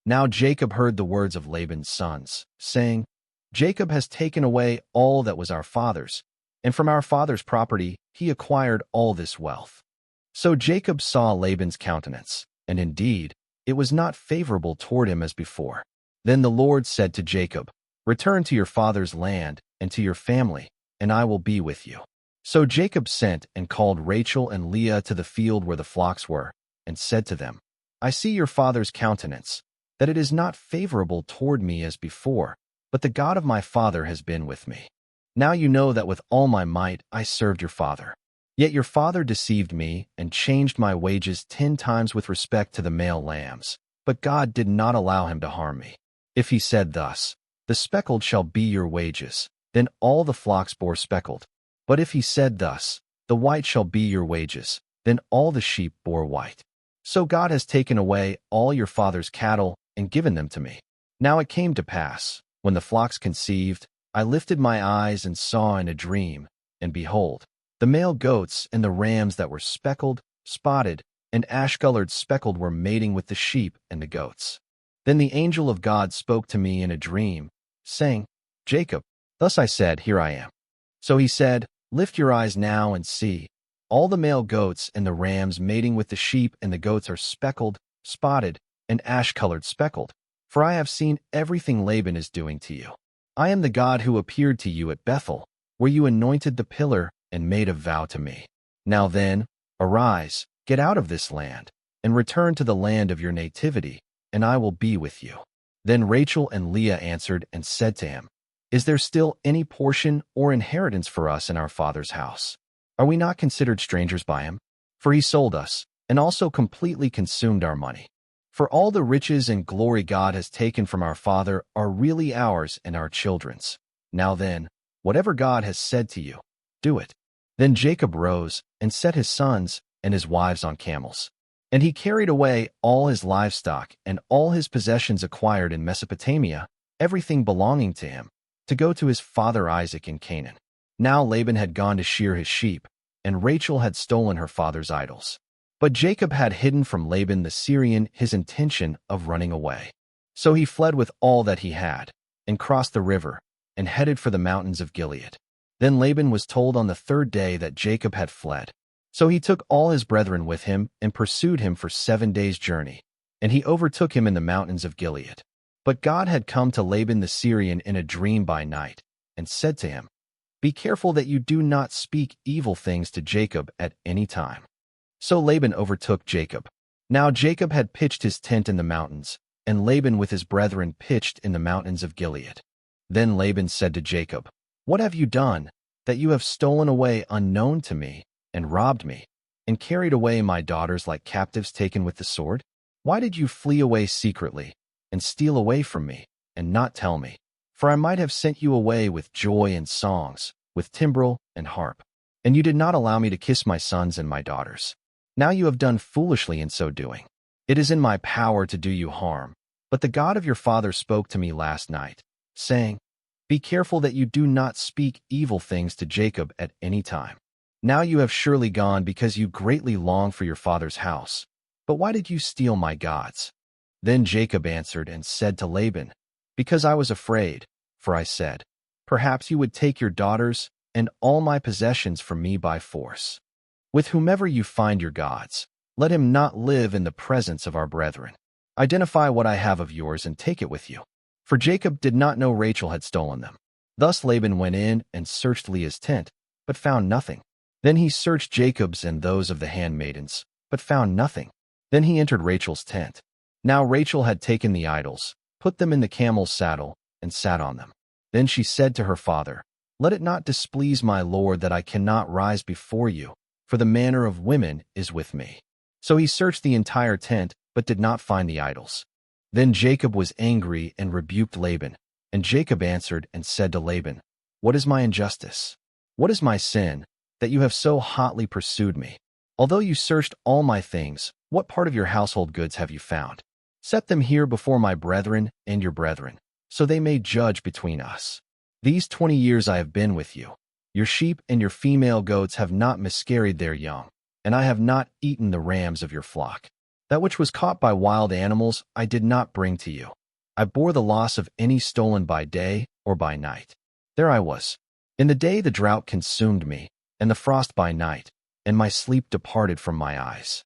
Now Jacob heard the words of Laban's sons, saying, Jacob has taken away all that was our father's, and from our father's property he acquired all this wealth. So Jacob saw Laban's countenance, and indeed, it was not favorable toward him as before. Then the Lord said to Jacob, Return to your father's land and to your family, and I will be with you. So Jacob sent and called Rachel and Leah to the field where the flocks were, and said to them, I see your father's countenance, that it is not favorable toward me as before, but the God of my father has been with me. Now you know that with all my might I served your father. Yet your father deceived me and changed my wages 10 times with respect to the male lambs, but God did not allow him to harm me. If he said thus, The speckled shall be your wages, then all the flocks bore speckled. But if he said thus, The white shall be your wages, then all the sheep bore white. So God has taken away all your father's cattle and given them to me. Now it came to pass, when the flocks conceived, I lifted my eyes and saw in a dream, and behold, the male goats and the rams that were speckled, spotted, and ash-colored speckled were mating with the sheep and the goats. Then the angel of God spoke to me in a dream, saying, Jacob. Thus I said, Here I am. So he said, Lift your eyes now and see. All the male goats and the rams mating with the sheep and the goats are speckled, spotted, and ash-colored speckled. For I have seen everything Laban is doing to you. I am the God who appeared to you at Bethel, where you anointed the pillar and made a vow to me. Now then, arise, get out of this land, and return to the land of your nativity, and I will be with you. Then Rachel and Leah answered and said to him, Is there still any portion or inheritance for us in our father's house? Are we not considered strangers by him? For he sold us, and also completely consumed our money. For all the riches and glory God has taken from our father are really ours and our children's. Now then, whatever God has said to you, do it. Then Jacob rose and set his sons and his wives on camels. And he carried away all his livestock and all his possessions acquired in Mesopotamia, everything belonging to him, to go to his father Isaac in Canaan. Now Laban had gone to shear his sheep, and Rachel had stolen her father's idols. But Jacob had hidden from Laban the Syrian his intention of running away. So he fled with all that he had, and crossed the river, and headed for the mountains of Gilead. Then Laban was told on the 3rd day that Jacob had fled. So he took all his brethren with him and pursued him for 7 days' journey, and he overtook him in the mountains of Gilead. But God had come to Laban the Syrian in a dream by night, and said to him, Be careful that you do not speak evil things to Jacob at any time. So Laban overtook Jacob. Now Jacob had pitched his tent in the mountains, and Laban with his brethren pitched in the mountains of Gilead. Then Laban said to Jacob, What have you done, that you have stolen away unknown to me, and robbed me, and carried away my daughters like captives taken with the sword? Why did you flee away secretly, and steal away from me, and not tell me? For I might have sent you away with joy and songs, with timbrel and harp. And you did not allow me to kiss my sons and my daughters. Now you have done foolishly in so doing. It is in my power to do you harm. But the God of your father spoke to me last night, saying, Be careful that you do not speak evil things to Jacob at any time. Now you have surely gone because you greatly long for your father's house. But why did you steal my gods? Then Jacob answered and said to Laban, Because I was afraid, for I said, Perhaps you would take your daughters and all my possessions from me by force. With whomever you find your gods, let him not live in the presence of our brethren. Identify what I have of yours and take it with you. For Jacob did not know Rachel had stolen them. Thus Laban went in and searched Leah's tent, but found nothing. Then he searched Jacob's and those of the handmaidens, but found nothing. Then he entered Rachel's tent. Now Rachel had taken the idols, put them in the camel's saddle, and sat on them. Then she said to her father, Let it not displease my lord that I cannot rise before you, for the manner of women is with me. So he searched the entire tent, but did not find the idols. Then Jacob was angry and rebuked Laban. And Jacob answered and said to Laban, What is my injustice? What is my sin, that you have so hotly pursued me? Although you searched all my things, what part of your household goods have you found? Set them here before my brethren and your brethren, so they may judge between us. These 20 years I have been with you. Your sheep and your female goats have not miscarried their young, and I have not eaten the rams of your flock. That which was caught by wild animals I did not bring to you. I bore the loss of any stolen by day or by night. There I was. In the day the drought consumed me, and the frost by night, and my sleep departed from my eyes.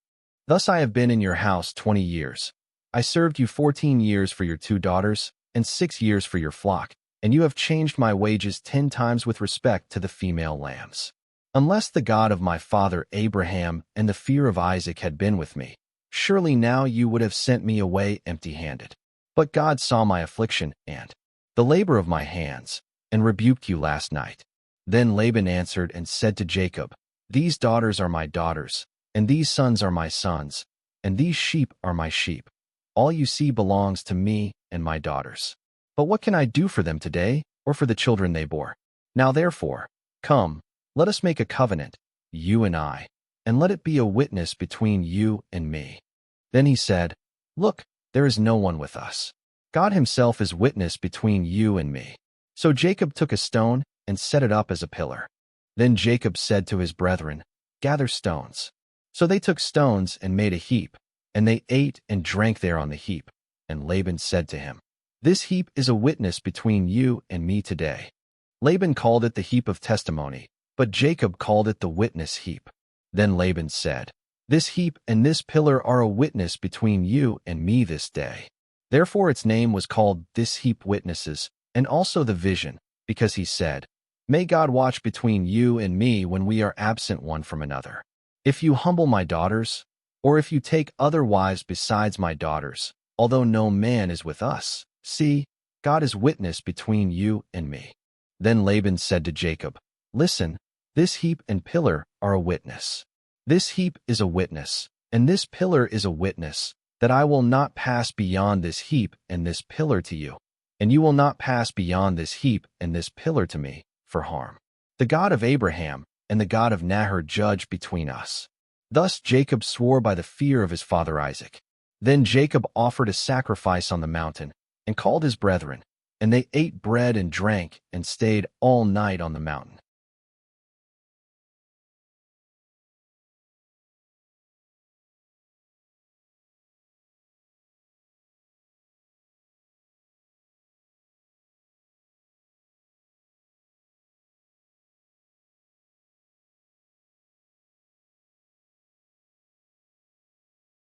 Thus I have been in your house 20 years. I served you 14 years for your 2 daughters, and 6 years for your flock, and you have changed my wages 10 times with respect to the female lambs. Unless the God of my father Abraham and the fear of Isaac had been with me, surely now you would have sent me away empty-handed. But God saw my affliction and the labor of my hands, and rebuked you last night. Then Laban answered and said to Jacob, These daughters are my daughters, and these sons are my sons, and these sheep are my sheep. All you see belongs to me and my daughters. But what can I do for them today, or for the children they bore? Now therefore, come, let us make a covenant, you and I, and let it be a witness between you and me. Then he said, Look, there is no one with us. God himself is witness between you and me. So Jacob took a stone and set it up as a pillar. Then Jacob said to his brethren, Gather stones. So they took stones and made a heap, and they ate and drank there on the heap. And Laban said to him, This heap is a witness between you and me today. Laban called it the heap of testimony, but Jacob called it the witness heap. Then Laban said, This heap and this pillar are a witness between you and me this day. Therefore its name was called This Heap Witnesses, and also the vision, because he said, May God watch between you and me when we are absent one from another. If you humble my daughters, or if you take other wives besides my daughters, although no man is with us, see, God is witness between you and me. Then Laban said to Jacob, Listen, this heap and pillar are a witness. This heap is a witness, and this pillar is a witness, that I will not pass beyond this heap and this pillar to you, and you will not pass beyond this heap and this pillar to me, for harm. The God of Abraham and the God of Nahor judge between us. Thus Jacob swore by the fear of his father Isaac. Then Jacob offered a sacrifice on the mountain, and called his brethren, and they ate bread and drank, and stayed all night on the mountain.